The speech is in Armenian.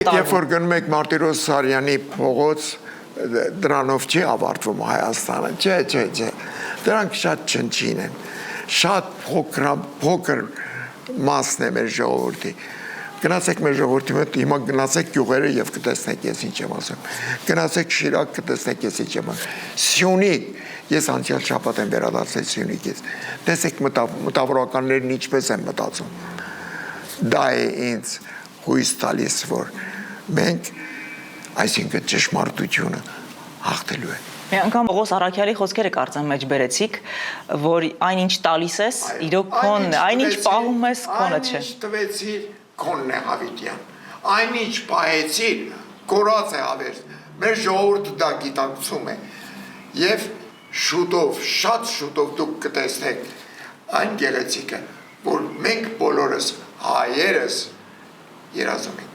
Երբ որ գնում եք Մարտիրոս Սարյանի փողոց, դրանով չի ավարտվում Հայաստանը, չէ, դրանք շատ չնչին են, շատ փոքր մասն է մեր ժողովրդի, գնացեք մեր ժողովրդի մոտ, հիմա գնացեք գյուղերը և կտեսնեք ես ինչ եմ ասում, գնացեք Շիրակ կտեսնեք ես ինչ եմ ասում, Սյունիք, ես անցյալ շաբաթ եմ վերադարձել Սյունիքից, տեսեք մտավորականներն ինչպես են մտածում, դա է ինձ հույս տալիս, որ մենք, այսինքն ճշմարտությունը հաղթելու ենք։ Մի անգամ Պողոս Առաքյալի խոսքերը կարծեմ մեջ բերեցիք, որ այնինչ տալիս ես, իրոք քոնն է, այնինչ պահում ես, քոնը չէ։ Այնինչ տվեցիր, քոնն է Հավիտյան, այնինչ պահեցիր, կորած է հավերս, մեր ժողովուրդը դա գիտակցում է, և շուտով, շատ շուտով դուք կտեսնեք այն գեղեցիկը, որ մենք բոլորս հայերս երազում ենք։